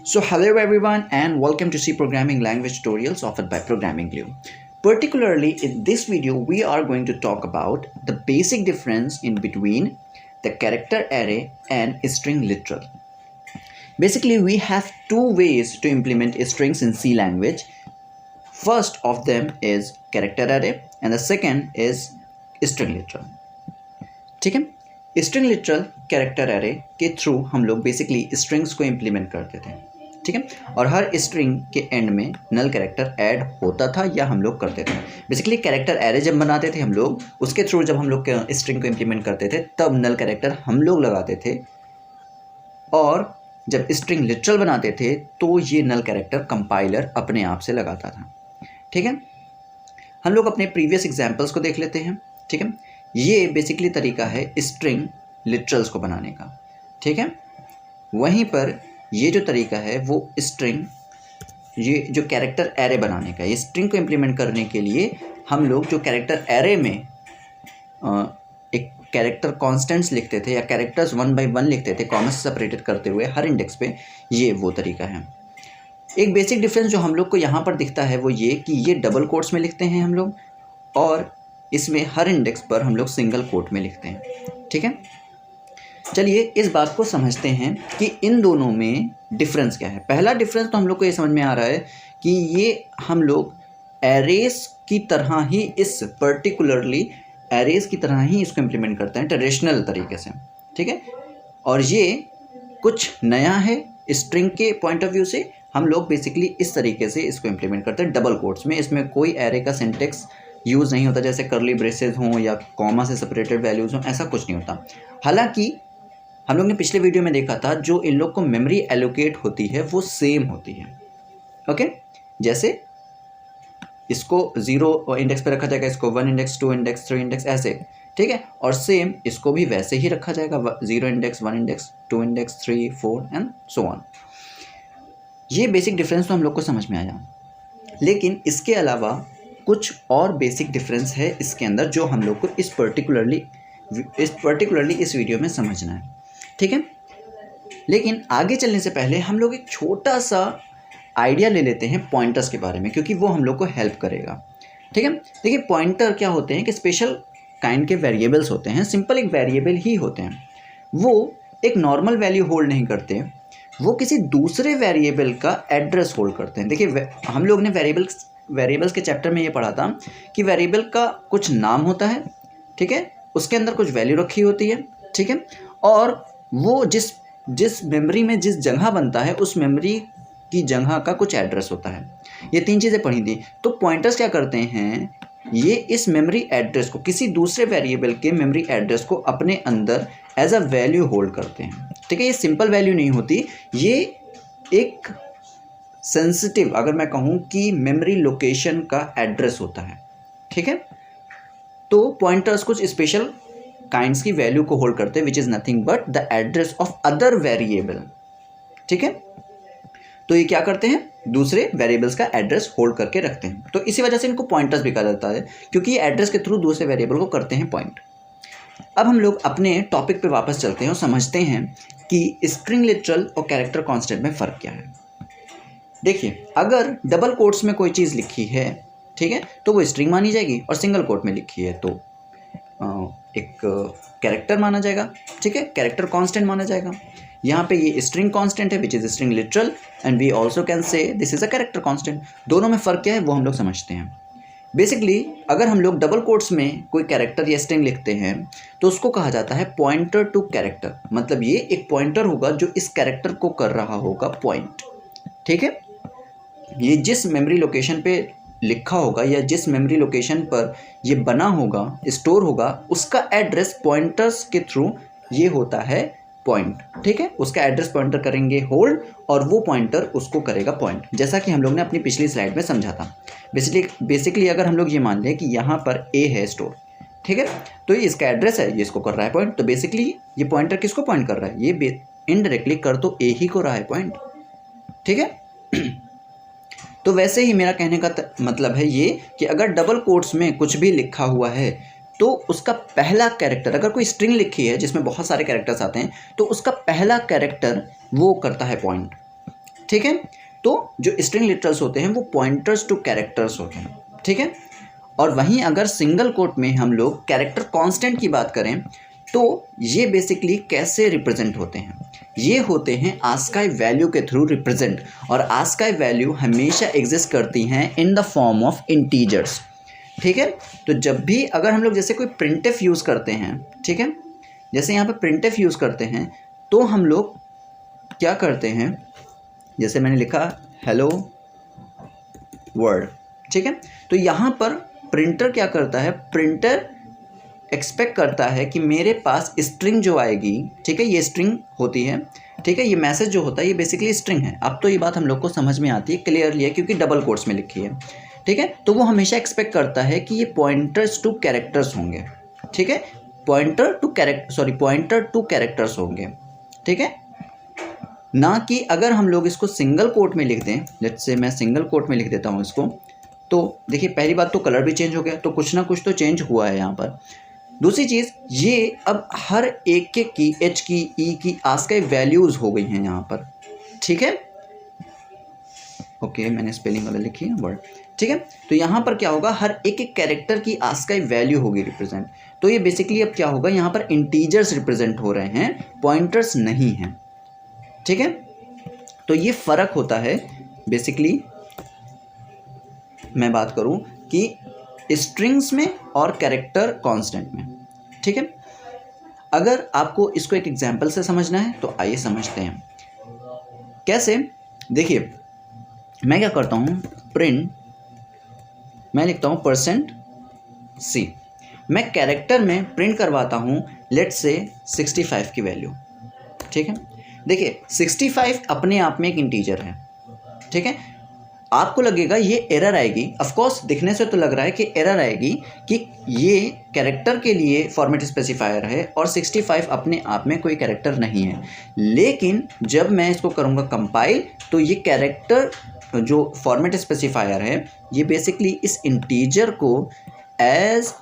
So hello everyone and welcome to C Programming Language Tutorials offered by Programming Glue. Particularly in this video we are going to talk about the basic difference in between the character array and string literal. Basically we have two ways to implement strings in C language. First of them is character array and the second is string literal. ठीक है, string literal character array के through हम लोग basically strings को implement करते थे, ठीक है, और हर स्ट्रिंग के एंड में नल कैरेक्टर ऐड होता था या हम लोग करते थे। बेसिकली कैरेक्टर एरे जब बनाते थे हम लोग, उसके थ्रू जब हम लोग स्ट्रिंग को इम्प्लीमेंट करते थे तब नल कैरेक्टर हम लोग लगाते थे, और जब स्ट्रिंग लिटरल बनाते थे तो ये नल कैरेक्टर कंपाइलर अपने आप से लगाता था। ठीक है, हम लोग अपने प्रीवियस एग्जाम्पल्स को देख लेते हैं। ठीक है, ये बेसिकली तरीका है स्ट्रिंग लिटरल्स को बनाने का। ठीक है, वहीं पर ये जो तरीका है वो स्ट्रिंग, ये जो कैरेक्टर एरे बनाने का, ये स्ट्रिंग को इम्प्लीमेंट करने के लिए हम लोग जो कैरेक्टर एरे में एक कैरेक्टर कॉन्स्टेंट्स लिखते थे या कैरेक्टर्स 1 by 1 लिखते थे कॉमा से सेपरेटेड करते हुए हर इंडेक्स पे, ये वो तरीका है। एक बेसिक डिफरेंस जो हम लोग को यहाँ पर दिखता है वो ये कि ये डबल कोट्स में लिखते हैं हम लोग, और इसमें हर इंडेक्स पर हम लोग सिंगल कोट में लिखते हैं। ठीक है, चलिए इस बात को समझते हैं कि इन दोनों में डिफरेंस क्या है। पहला डिफरेंस तो हम लोग को ये समझ में आ रहा है कि ये हम लोग एरेस की तरह ही, इस पर्टिकुलरली एरेस की तरह ही इसको इम्प्लीमेंट करते हैं ट्रेडिशनल तरीके से। ठीक है, और ये कुछ नया है स्ट्रिंग के पॉइंट ऑफ व्यू से। हम लोग बेसिकली इस तरीके से इसको इम्प्लीमेंट करते हैं डबल कोट्स में। इसमें कोई एरे का सिंटेक्स यूज़ नहीं होता, जैसे करली ब्रेसेस हों या कॉमा से सेपरेटेड वैल्यूज़ हों, ऐसा कुछ नहीं होता। हालांकि हम लोग ने पिछले वीडियो में देखा था जो इन लोग को मेमोरी एलोकेट होती है वो सेम होती है। ओके, जैसे इसको 0 इंडेक्स पे रखा जाएगा, इसको 1 इंडेक्स, 2 इंडेक्स, 3 इंडेक्स, ऐसे। ठीक है, और सेम इसको भी वैसे ही रखा जाएगा, 0 index, 1 index, 2 index, 3, 4 and so on. ये बेसिक डिफरेंस तो हम लोग को समझ में आया, लेकिन इसके अलावा कुछ और बेसिक डिफरेंस है इसके अंदर जो हम लोग को इस पर्टिकुलरली इस वीडियो में समझना है। ठीक है, लेकिन आगे चलने से पहले हम लोग एक छोटा सा आइडिया ले लेते हैं पॉइंटर्स के बारे में, क्योंकि वो हम लोग को हेल्प करेगा। ठीक है, देखिए पॉइंटर क्या होते हैं कि स्पेशल काइंड के वेरिएबल्स होते हैं, सिंपल एक वेरिएबल ही होते हैं। वो एक नॉर्मल वैल्यू होल्ड नहीं करते, वो किसी दूसरे वेरिएबल का एड्रेस होल्ड करते हैं। देखिए हम लोग ने वेरिएबल्स के चैप्टर में ये पढ़ा था कि वेरिएबल का कुछ नाम होता है, ठीक है, उसके अंदर कुछ वैल्यू रखी होती है, ठीक है, और वो जिस मेमोरी में जिस जगह बनता है उस मेमोरी की जगह का कुछ एड्रेस होता है। ये 3 चीज़ें पढ़ी थी। तो पॉइंटर्स क्या करते हैं, ये इस मेमोरी एड्रेस को, किसी दूसरे वेरिएबल के मेमोरी एड्रेस को अपने अंदर एज अ वैल्यू होल्ड करते हैं। ठीक है, ये सिंपल वैल्यू नहीं होती, ये एक सेंसिटिव, अगर मैं कहूँ कि मेमोरी लोकेशन का एड्रेस होता है। ठीक है, तो पॉइंटर्स कुछ स्पेशल काइंड्स की वैल्यू को होल्ड करते हैं which is nothing but the address of other variable. ठीक है, तो ये क्या करते हैं, दूसरे वेरिएबल्स का एड्रेस होल्ड करके रखते हैं, तो इसी वजह से इनको पॉइंटर्स भी कहा जाता है, क्योंकि ये एड्रेस के थ्रू दूसरे वेरिएबल को करते हैं पॉइंट। अब हम लोग अपने टॉपिक पे वापस चलते हैं और समझते हैं कि स्ट्रिंग लिटरल और कैरेक्टर कॉन्स्टेंट में फ़र्क क्या है। देखिए, अगर डबल कोट्स में कोई चीज़ लिखी है, ठीक है, तो वो स्ट्रिंग मानी जाएगी, और सिंगल कोट में लिखी है तो एक कैरेक्टर माना जाएगा। ठीक है, कैरेक्टर कांस्टेंट माना जाएगा। यहाँ पे ये स्ट्रिंग कांस्टेंट है which is string literal, and we also can say this is a character constant. दोनों में फ़र्क क्या है वो हम लोग समझते हैं। बेसिकली अगर हम लोग डबल कोट्स में कोई कैरेक्टर या स्ट्रिंग लिखते हैं तो उसको कहा जाता है पॉइंटर टू कैरेक्टर, मतलब ये एक पॉइंटर होगा जो इस कैरेक्टर को कर रहा होगा पॉइंट। ठीक है, ये जिस मेमोरी लोकेशन पे लिखा होगा या जिस मेमोरी लोकेशन पर ये बना होगा, स्टोर होगा, उसका एड्रेस पॉइंटर्स के थ्रू ये होता है पॉइंट। ठीक है, उसका एड्रेस पॉइंटर करेंगे होल्ड, और वो पॉइंटर उसको करेगा पॉइंट, जैसा कि हम लोग ने अपनी पिछली स्लाइड में समझा था। बेसिकली अगर हम लोग ये मान लें कि यहाँ पर ए है स्टोर, ठीक है, तो ये इसका एड्रेस है, ये इसको कर रहा है पॉइंट, तो बेसिकली ये पॉइंटर किसको पॉइंट कर रहा है, ये इनडायरेक्टली कर तो ए ही को रहा है पॉइंट। ठीक है, तो वैसे ही मेरा कहने का मतलब है ये कि अगर डबल कोट्स में कुछ भी लिखा हुआ है तो उसका पहला कैरेक्टर, अगर कोई स्ट्रिंग लिखी है जिसमें बहुत सारे कैरेक्टर्स आते हैं तो उसका पहला कैरेक्टर वो करता है पॉइंट। ठीक है। तो जो स्ट्रिंग लिटरल्स होते हैं वो पॉइंटर्स टू कैरेक्टर्स होते हैं, ठीक है। और वहीं अगर सिंगल कोट में हम लोग कैरेक्टर कांस्टेंट की बात करें तो ये बेसिकली कैसे रिप्रेजेंट होते हैं, ये होते हैं आस्काई वैल्यू के थ्रू रिप्रेजेंट, और आस्काई वैल्यू हमेशा एग्जिस्ट करती हैं in the form of integers, ठीक है। तो जब भी अगर हम लोग जैसे कोई प्रिंटफ यूज़ करते हैं, ठीक है, जैसे यहाँ पे प्रिंटफ यूज़ करते हैं तो हम लोग क्या करते हैं, जैसे मैंने लिखा हेलो वर्ल्ड, ठीक है। तो यहाँ पर प्रिंटर क्या करता है, प्रिंटर एक्सपेक्ट करता है कि मेरे पास स्ट्रिंग जो आएगी, ठीक है, ये स्ट्रिंग होती है, ठीक है, ये मैसेज जो होता है ये बेसिकली स्ट्रिंग है। अब तो ये बात हम लोग को समझ में आती है, क्लियरली है, क्योंकि डबल कोट्स में लिखी है, ठीक है। तो वो हमेशा एक्सपेक्ट करता है कि ये पॉइंटर्स टू कैरेक्टर्स होंगे, ठीक है, पॉइंटर टू कैरेक्टर्स होंगे, ठीक है, ना कि अगर हम लोग इसको सिंगल कोट में लिख दें, जैसे मैं सिंगल कोट में लिख देता हूँ इसको, तो देखिए पहली बात तो कलर भी चेंज हो गया, तो कुछ ना कुछ तो चेंज हुआ है यहाँ पर। दूसरी चीज़, ये अब हर एक की एच की ई की आस्काई वैल्यूज़ हो गई हैं यहाँ पर, ठीक है। ओके, मैंने स्पेलिंग वाला लिखी है वर्ड, ठीक है। तो यहाँ पर क्या होगा, हर एक कैरेक्टर की आस्काई वैल्यू होगी रिप्रेजेंट। तो ये बेसिकली अब क्या होगा, यहाँ पर इंटीजर्स रिप्रेजेंट हो रहे हैं, पॉइंटर्स नहीं हैं, ठीक है। तो ये फ़र्क होता है बेसिकली, मैं बात करूँ कि स्ट्रिंग्स में और कैरेक्टर कांस्टेंट में, ठीक है। अगर आपको इसको एक एग्जांपल से समझना है तो आइए समझते हैं कैसे। देखिए मैं क्या करता हूँ, प्रिंट, मैं लिखता हूँ %C, मैं कैरेक्टर में प्रिंट करवाता हूँ लेट्स से 65 की वैल्यू, ठीक है। देखिए 65 अपने आप में एक इंटीजर है, ठीक है। आपको लगेगा ये एरर आएगी, ऑफ कोर्स दिखने से तो लग रहा है कि एरर आएगी कि ये कैरेक्टर के लिए फॉर्मेट स्पेसिफायर है और 65 अपने आप में कोई कैरेक्टर नहीं है। लेकिन जब मैं इसको करूँगा कंपाइल तो ये कैरेक्टर जो फॉर्मेट स्पेसिफायर है ये बेसिकली इस इंटीजर को एज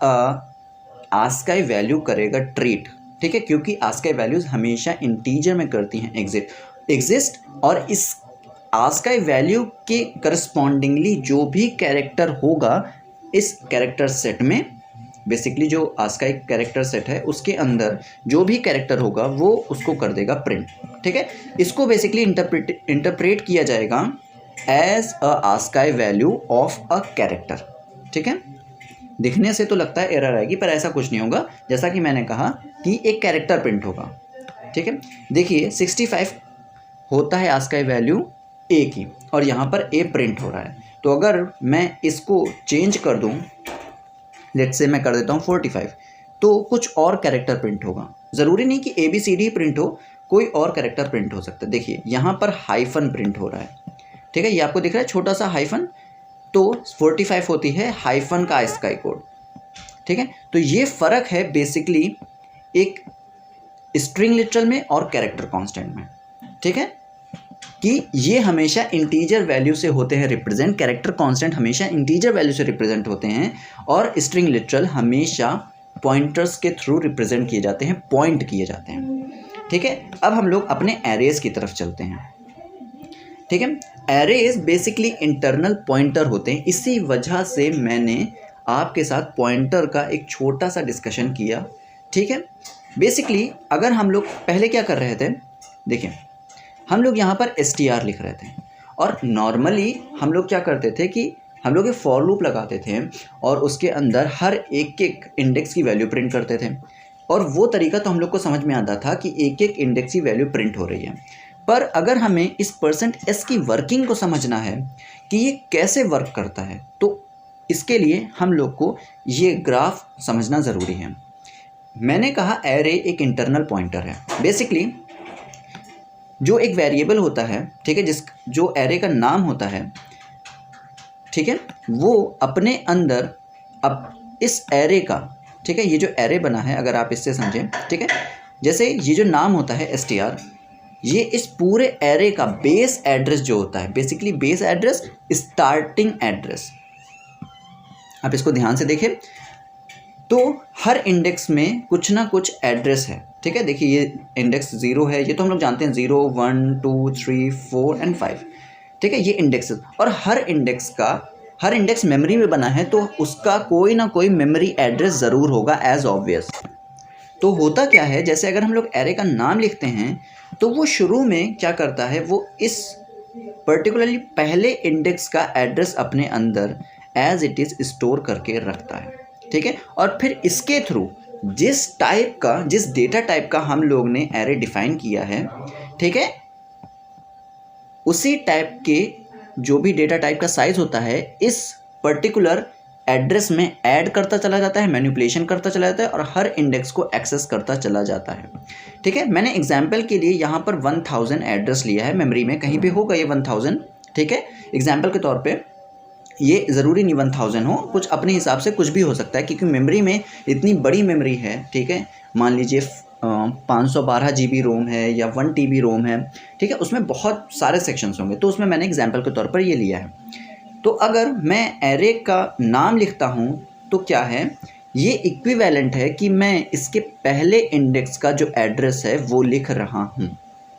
आस्काई वैल्यू करेगा ट्रीट, ठीक है, क्योंकि आस्काई वैल्यूज़ हमेशा इंटीजर में करती हैं एग्जिस्ट, और इस आस्काई वैल्यू के करस्पॉन्डिंगली जो भी कैरेक्टर होगा इस कैरेक्टर सेट में, बेसिकली जो आस्काई कैरेक्टर सेट है उसके अंदर जो भी कैरेक्टर होगा वो उसको कर देगा प्रिंट, ठीक है। इसको बेसिकली इंटरप्रेट किया जाएगा as a ASCII value of a character, ठीक है। दिखने से तो लगता है एरर आएगी पर ऐसा कुछ नहीं होगा, जैसा कि मैंने कहा कि एक कैरेक्टर प्रिंट होगा, ठीक है। देखिए 65 होता है आस्काई वैल्यू ए की और यहाँ पर ए प्रिंट हो रहा है, तो अगर मैं इसको चेंज कर दूँ, लेट्स से मैं कर देता हूँ 45, तो कुछ और कैरेक्टर प्रिंट होगा। ज़रूरी नहीं कि ABCD प्रिंट हो, कोई और कैरेक्टर प्रिंट हो सकता है। देखिए यहाँ पर हाइफन प्रिंट हो रहा है, ठीक है, ये आपको दिख रहा है छोटा सा हाइफन, तो 45 होती है हाइफन का आस्काई कोड, ठीक है। तो ये फ़र्क है बेसिकली एक स्ट्रिंग लिटरल में और कैरेक्टर कांस्टेंट में, ठीक है, कि ये हमेशा इंटीजर वैल्यू से होते हैं रिप्रेजेंट, कैरेक्टर कांस्टेंट हमेशा इंटीजर वैल्यू से रिप्रेजेंट होते हैं, और स्ट्रिंग लिटरल हमेशा पॉइंटर्स के थ्रू रिप्रेजेंट किए जाते हैं, पॉइंट किए जाते हैं, ठीक है। अब हम लोग अपने एरेज की तरफ चलते हैं, ठीक है। एरेज बेसिकली इंटरनल पॉइंटर होते हैं, इसी वजह से मैंने आपके साथ पॉइंटर का एक छोटा सा डिस्कशन किया, ठीक है। बेसिकली अगर हम लोग पहले क्या कर रहे थे, देखिए हम लोग यहाँ पर str लिख रहे थे, और नॉर्मली हम लोग क्या करते थे कि हम लोग एक फॉर लूप लगाते थे और उसके अंदर हर एक इंडेक्स की वैल्यू प्रिंट करते थे, और वो तरीका तो हम लोग को समझ में आता था कि एक इंडेक्स की वैल्यू प्रिंट हो रही है। पर अगर हमें इस %s की वर्किंग को समझना है कि ये कैसे वर्क करता है, तो इसके लिए हम लोग को ये ग्राफ समझना ज़रूरी है। मैंने कहा एरे एक इंटरनल पॉइंटर है, बेसिकली जो एक वेरिएबल होता है, ठीक है, जो एरे का नाम होता है, ठीक है, वो अपने अंदर अब इस एरे का, ठीक है, ये जो एरे बना है अगर आप इससे समझें, ठीक है, जैसे ये जो नाम होता है str, ये इस पूरे एरे का बेस एड्रेस जो होता है, basically base address, starting address, आप इसको ध्यान से देखें तो हर इंडेक्स में कुछ ना कुछ एड्रेस है, ठीक है, देखिए ये इंडेक्स 0 है, ये तो हम लोग जानते हैं 0 1 2 3 4 एंड 5, ठीक है, ये इंडेक्स। और हर इंडेक्स मेमोरी में बना है, तो उसका कोई ना कोई मेमोरी एड्रेस ज़रूर होगा एज ऑब्वियस। तो होता क्या है, जैसे अगर हम लोग एरे का नाम लिखते हैं तो वो शुरू में क्या करता है, वो इस पर्टिकुलरली पहले इंडेक्स का एड्रेस अपने अंदर एज इट इज़ स्टोर करके रखता है, ठीक है। और फिर इसके थ्रू जिस डेटा टाइप का हम लोग ने एरे डिफाइन किया है, ठीक है, उसी टाइप के जो भी डेटा टाइप का साइज होता है इस पर्टिकुलर एड्रेस में ऐड करता चला जाता है, मैनिपुलेशन करता चला जाता है और हर इंडेक्स को एक्सेस करता चला जाता है, ठीक है। मैंने एग्जाम्पल के लिए यहाँ पर 1000 एड्रेस लिया है, मेमोरी में कहीं पे होगा ये 1000, ठीक है। एग्जाम्पल के तौर पे ये ज़रूरी नहीं 1000 हो, कुछ अपने हिसाब से कुछ भी हो सकता है, क्योंकि मेमोरी में इतनी बड़ी मेमोरी है, ठीक है। मान लीजिए 512 GB रोम है या 1 TB रोम है, ठीक है, उसमें बहुत सारे सेक्शंस होंगे, तो उसमें मैंने एग्जाम्पल के तौर पर ये लिया है। तो अगर मैं एरे का नाम लिखता हूँ तो क्या है, ये इक्विवेलेंट है कि मैं इसके पहले इंडेक्स का जो एड्रेस है वो लिख रहा हूँ,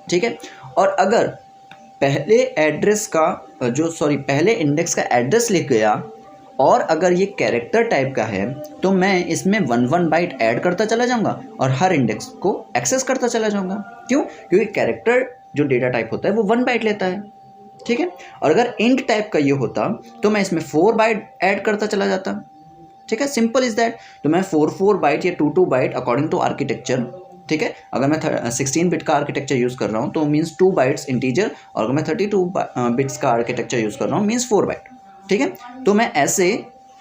ठीक है। और अगर पहले इंडेक्स का एड्रेस लिख गया और अगर ये कैरेक्टर टाइप का है तो मैं इसमें 1 बाइट ऐड करता चला जाऊंगा और हर इंडेक्स को एक्सेस करता चला जाऊंगा। क्यों? क्योंकि कैरेक्टर जो डेटा टाइप होता है वो 1 बाइट लेता है, ठीक है। और अगर इंट टाइप का ये होता तो मैं इसमें 4 बाइट ऐड करता चला जाता, ठीक है, सिंपल इज दैट। तो मैं 4 बाइट या 2 बाइट अकॉर्डिंग टू आर्किटेक्चर, ठीक है। अगर मैं 16 बिट का आर्किटेक्चर यूज़ कर रहा हूँ तो मीन्स 2 बाइट्स इंटीजर, और अगर मैं 32 बिट्स का आर्किटेक्चर यूज़ कर रहा हूँ मीन्स 4 बाइट, ठीक है। तो मैं ऐसे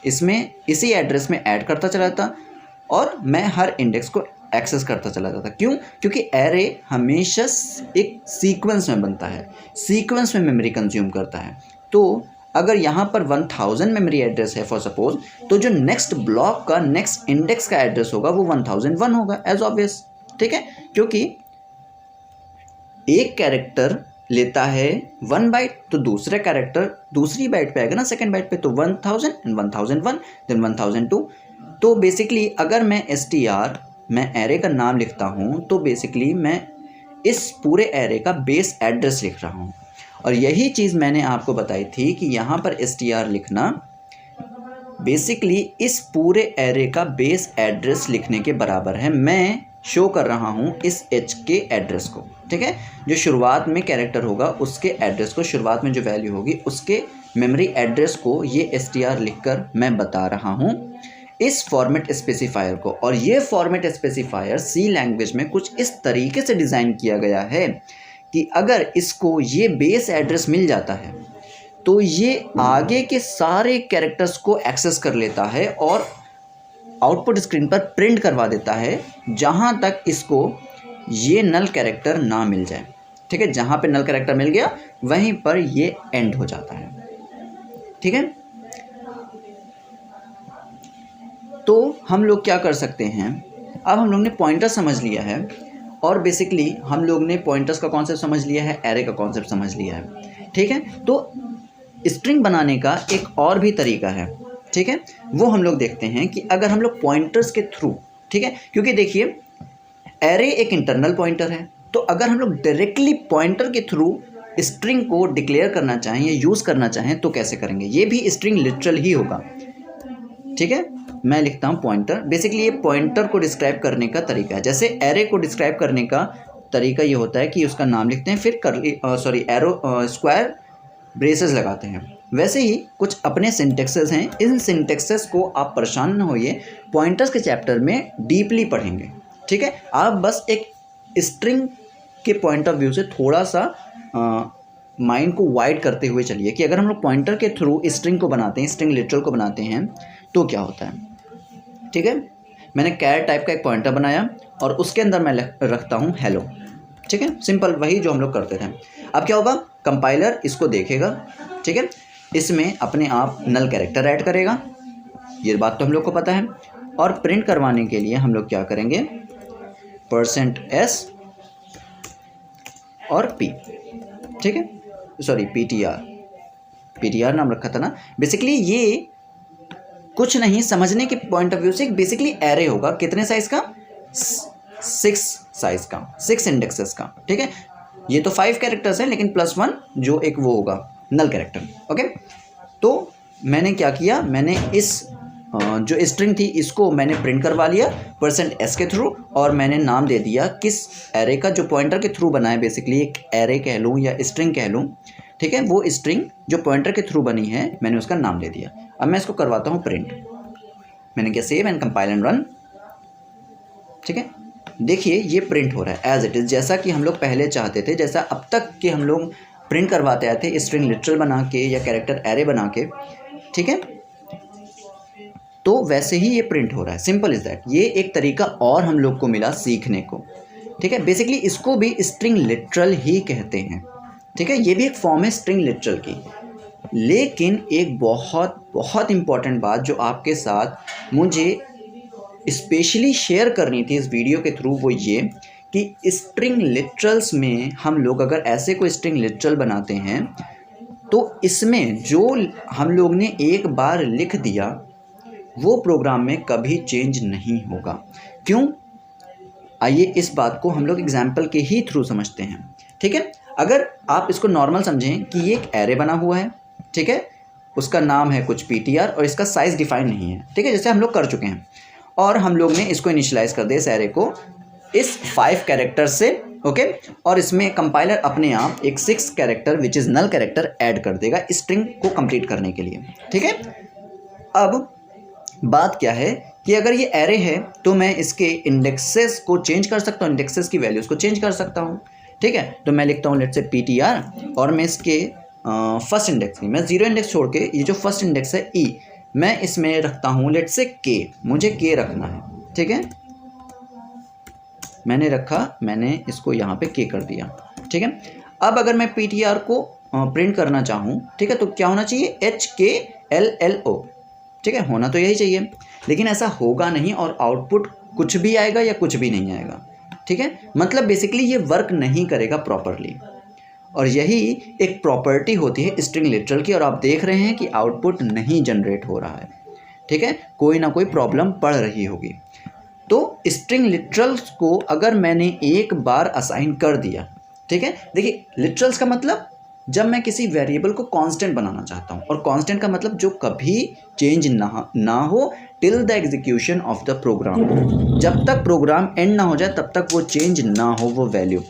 इसमें इसी एड्रेस में ऐड करता चला जाता और मैं हर इंडेक्स को एक्सेस करता चला जाता। क्यों? क्योंकि एरे हमेशा एक सीक्वेंस में बनता है, सीक्वेंस में मेमोरी कंज्यूम करता है। तो अगर यहाँ पर 1000 मेमोरी एड्रेस है फॉर सपोज, तो जो नेक्स्ट ब्लॉक का नेक्स्ट इंडेक्स का एड्रेस होगा वो 1001 होगा एज ऑब्वियस, ठीक है। क्योंकि एक कैरेक्टर लेता है 1 बाइट तो दूसरा कैरेक्टर दूसरी बाइट पे आएगा ना, सेकंड बाइट पे, तो 1000 एंड 1001 देन 1002। तो बेसिकली अगर मैं एरे का नाम लिखता हूँ तो बेसिकली मैं इस पूरे एरे का बेस एड्रेस लिख रहा हूँ। और यही चीज़ मैंने आपको बताई थी कि यहाँ पर str लिखना बेसिकली इस पूरे एरे का बेस एड्रेस लिखने के बराबर है। मैं शो कर रहा हूँ इस h के एड्रेस को, ठीक है, जो शुरुआत में कैरेक्टर होगा उसके एड्रेस को, शुरुआत में जो वैल्यू होगी उसके मेमोरी एड्रेस को ये str लिखकर मैं बता रहा हूँ इस फॉर्मेट स्पेसिफायर को। और ये फॉर्मेट स्पेसिफायर सी लैंग्वेज में कुछ इस तरीके से डिज़ाइन किया गया है कि अगर इसको ये बेस एड्रेस मिल जाता है तो ये आगे के सारे कैरेक्टर्स को एक्सेस कर लेता है और आउटपुट स्क्रीन पर प्रिंट करवा देता है जहाँ तक इसको ये नल कैरेक्टर ना मिल जाए, ठीक है। जहाँ पे नल कैरेक्टर मिल गया वहीं पर ये एंड हो जाता है, ठीक है। तो हम लोग क्या कर सकते हैं, अब हम लोग ने पॉइंटर समझ लिया है और बेसिकली हम लोग ने पॉइंटर्स का कॉन्सेप्ट समझ लिया है, एरे का कॉन्सेप्ट समझ लिया है, ठीक है। तो स्ट्रिंग बनाने का एक और भी तरीका है, ठीक है, वो हम लोग देखते हैं कि अगर हम लोग पॉइंटर्स के थ्रू, ठीक है, क्योंकि देखिए एरे एक इंटरनल पॉइंटर है, तो अगर हम लोग डायरेक्टली पॉइंटर के थ्रू स्ट्रिंग को डिक्लेयर करना चाहें या यूज़ करना चाहें तो कैसे करेंगे, ये भी स्ट्रिंग लिटरल ही होगा, ठीक है। मैं लिखता हूँ पॉइंटर, बेसिकली ये पॉइंटर को डिस्क्राइब करने का तरीका है। जैसे एरे को डिस्क्राइब करने का तरीका ये होता है कि उसका नाम लिखते हैं फिर एरो स्क्वायर ब्रेसेस लगाते हैं, वैसे ही कुछ अपने सिंटेक्सेस हैं। इन सिंटेक्सेस को आप परेशान न होइए, पॉइंटर्स के चैप्टर में डीपली पढ़ेंगे, ठीक है। आप बस एक स्ट्रिंग के पॉइंट ऑफ व्यू से थोड़ा सा माइंड को वाइड करते हुए चलिए कि अगर हम लोग पॉइंटर के थ्रू स्ट्रिंग को बनाते हैं, स्ट्रिंग लिटरल को बनाते हैं तो क्या होता है, ठीक है। मैंने कैर टाइप का एक पॉइंटर बनाया और उसके अंदर मैं रखता हूँ हेलो, ठीक है, सिंपल वही जो हम लोग करते थे। अब क्या होगा, कंपाइलर इसको देखेगा, ठीक है, इसमें अपने आप नल कैरेक्टर ऐड करेगा, ये बात तो हम लोग को पता है। और प्रिंट करवाने के लिए हम लोग क्या करेंगे, %s और p, ठीक है, सॉरी ptr नाम रखा था ना। बेसिकली ये कुछ नहीं, समझने के पॉइंट ऑफ व्यू से बेसिकली एरे होगा, कितने साइज का, साइज का, 6 इंडेक्सेस का, ठीक है। ये तो 5 कैरेक्टर्स हैं, लेकिन +1 जो एक वो होगा नल कैरेक्टर, ओके। तो मैंने क्या किया, मैंने इस जो स्ट्रिंग थी इसको मैंने प्रिंट करवा लिया %s के थ्रू, और मैंने नाम दे दिया किस एरे का, जो पॉइंटर के थ्रू बना है, बेसिकली एक एरे कह लूँ या स्ट्रिंग कह लूँ, ठीक है। वो स्ट्रिंग जो पॉइंटर के थ्रू बनी है मैंने उसका नाम दे दिया। अब मैं इसको करवाता हूँ प्रिंट। मैंने क्या save and compile and run, ठीक है। देखिए ये प्रिंट हो रहा है एज इट इज़, जैसा कि हम लोग पहले चाहते थे, जैसा अब तक कि हम लोग प्रिंट करवाते आए थे स्ट्रिंग लिटरल बना के या कैरेक्टर एरे बना के, ठीक है। तो वैसे ही ये प्रिंट हो रहा है, सिंपल इज़ दैट। ये एक तरीका और हम लोग को मिला सीखने को, ठीक है। बेसिकली इसको भी स्ट्रिंग लिटरल ही कहते हैं, ठीक है। ये भी एक फॉर्म है स्ट्रिंग लिटरल की। लेकिन एक बहुत बहुत इम्पॉर्टेंट बात जो आपके साथ मुझे स्पेशली शेयर करनी थी इस वीडियो के थ्रू, वो ये कि स्ट्रिंग लिटरल्स में हम लोग अगर ऐसे कोई स्ट्रिंग लिटरल बनाते हैं तो इसमें जो हम लोग ने एक बार लिख दिया वो प्रोग्राम में कभी चेंज नहीं होगा। क्यों? आइए इस बात को हम लोग एग्जाम्पल के ही थ्रू समझते हैं, ठीक है। अगर आप इसको नॉर्मल समझें कि ये एक एरे बना हुआ है, ठीक है, उसका नाम है कुछ ptr और इसका साइज़ डिफाइन नहीं है, ठीक है, जैसे हम लोग कर चुके हैं, और हम लोग ने इसको इनिशियलाइज कर दिया इस एरे को इस 5 कैरेक्टर से, ओके। और इसमें कंपाइलर अपने आप एक 6 character which is null character add कर देगा स्ट्रिंग को कंप्लीट करने के लिए, ठीक है। अब बात क्या है कि अगर ये एरे है तो मैं इसके इंडेक्सेस को चेंज कर सकता हूँ, इंडेक्सेस की वैल्यूज़ को चेंज कर सकता हूँ, ठीक है। तो मैं लिखता हूँ लेट्स से ptr, और मैं इसके फर्स्ट इंडेक्स की मैं 0 इंडेक्स छोड़ के ये जो फर्स्ट इंडेक्स है e, मैं इसमें रखता हूँ लेट्स से k, मुझे k रखना है, ठीक है। मैंने रखा, मैंने इसको यहाँ पे k कर दिया, ठीक है। अब अगर मैं ptr को प्रिंट करना चाहूँ, ठीक है, तो क्या होना चाहिए HKLLO, ठीक है, होना तो यही चाहिए, लेकिन ऐसा होगा नहीं और आउटपुट कुछ भी आएगा या कुछ भी नहीं आएगा, ठीक है। मतलब बेसिकली ये वर्क नहीं करेगा प्रॉपरली, और यही एक प्रॉपर्टी होती है स्ट्रिंग लिटरल की, और आप देख रहे हैं कि आउटपुट नहीं जनरेट हो रहा है, ठीक है, कोई ना कोई प्रॉब्लम पड़ रही होगी। तो स्ट्रिंग लिटरल्स को अगर मैंने एक बार असाइन कर दिया, ठीक है, देखिए लिटरल्स का मतलब जब मैं किसी वेरिएबल को कांस्टेंट बनाना चाहता हूँ, और कांस्टेंट का मतलब जो कभी चेंज ना हो till the execution of the program, जब तक प्रोग्राम एंड ना हो जाए तब तक वो चेंज ना हो वो वैल्यू।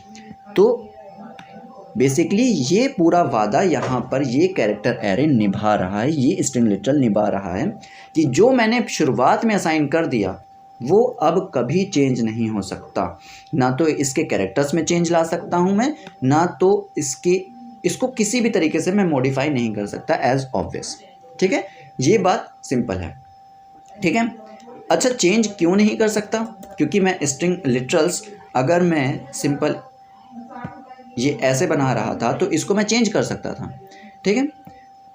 तो बेसिकली ये पूरा वादा यहाँ पर ये कैरेक्टर एरे निभा रहा है, ये स्ट्रिंग लिटरल निभा रहा है कि जो मैंने शुरुआत में असाइन कर दिया वो अब कभी चेंज नहीं हो सकता। ना तो इसके कैरेक्टर्स में चेंज ला सकता हूँ मैं, ना तो इसको किसी भी तरीके से मैं मॉडिफाई नहीं कर सकता एज ऑब्वियस, ठीक है। ये बात सिंपल है, ठीक है। अच्छा, चेंज क्यों नहीं कर सकता? क्योंकि मैं स्ट्रिंग लिटरल्स अगर मैं सिंपल ये ऐसे बना रहा था तो इसको मैं चेंज कर सकता था, ठीक है।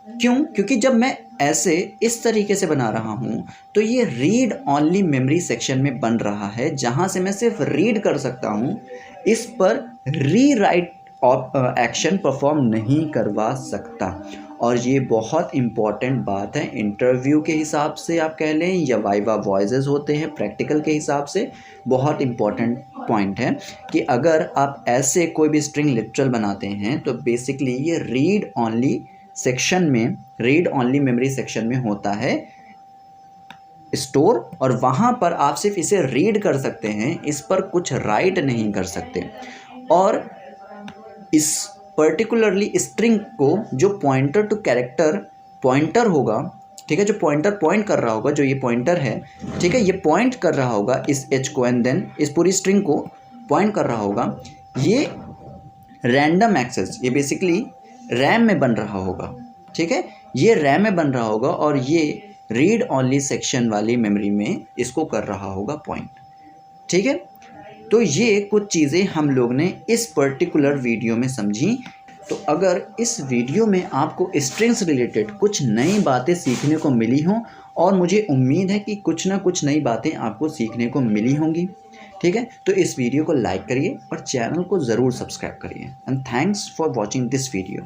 क्यों? क्योंकि जब मैं ऐसे इस तरीके से बना रहा हूँ तो ये रीड ऑनली मेमोरी सेक्शन में बन रहा है, जहाँ से मैं सिर्फ रीड कर सकता हूँ, इस पर री राइट एक्शन परफॉर्म नहीं करवा सकता। और ये बहुत इम्पॉर्टेंट बात है, इंटरव्यू के हिसाब से आप कह लें या वाइवा वॉइसेस होते हैं प्रैक्टिकल के हिसाब से, बहुत इम्पॉर्टेंट पॉइंट है कि अगर आप ऐसे कोई भी स्ट्रिंग लिटरल बनाते हैं तो बेसिकली ये रीड ऑनली सेक्शन में, रीड ऑनली मेमोरी सेक्शन में होता है स्टोर, और वहाँ पर आप सिर्फ इसे रीड कर सकते हैं, इस पर कुछ राइट नहीं कर सकते। और इस पर्टिकुलरली स्ट्रिंग को जो पॉइंटर टू कैरेक्टर पॉइंटर होगा, ठीक है, जो पॉइंटर पॉइंट कर रहा होगा, जो ये पॉइंटर है, ठीक है, ये पॉइंट कर रहा होगा इस एच को एंड देन इस पूरी स्ट्रिंग को पॉइंट कर रहा होगा, ये रैंडम एक्सेस, ये बेसिकली रैम में बन रहा होगा, ठीक है, ये रैम में बन रहा होगा, और ये रीड ऑनली सेक्शन वाली मेमोरी में इसको कर रहा होगा पॉइंट, ठीक है। तो ये कुछ चीज़ें हम लोग ने इस पर्टिकुलर वीडियो में समझी। तो अगर इस वीडियो में आपको स्ट्रिंग्स रिलेटेड कुछ नई बातें सीखने को मिली हों, और मुझे उम्मीद है कि कुछ ना कुछ नई बातें आपको सीखने को मिली होंगी, ठीक है, तो इस वीडियो को लाइक करिए और चैनल को ज़रूर सब्सक्राइब करिए। And thanks for watching this video.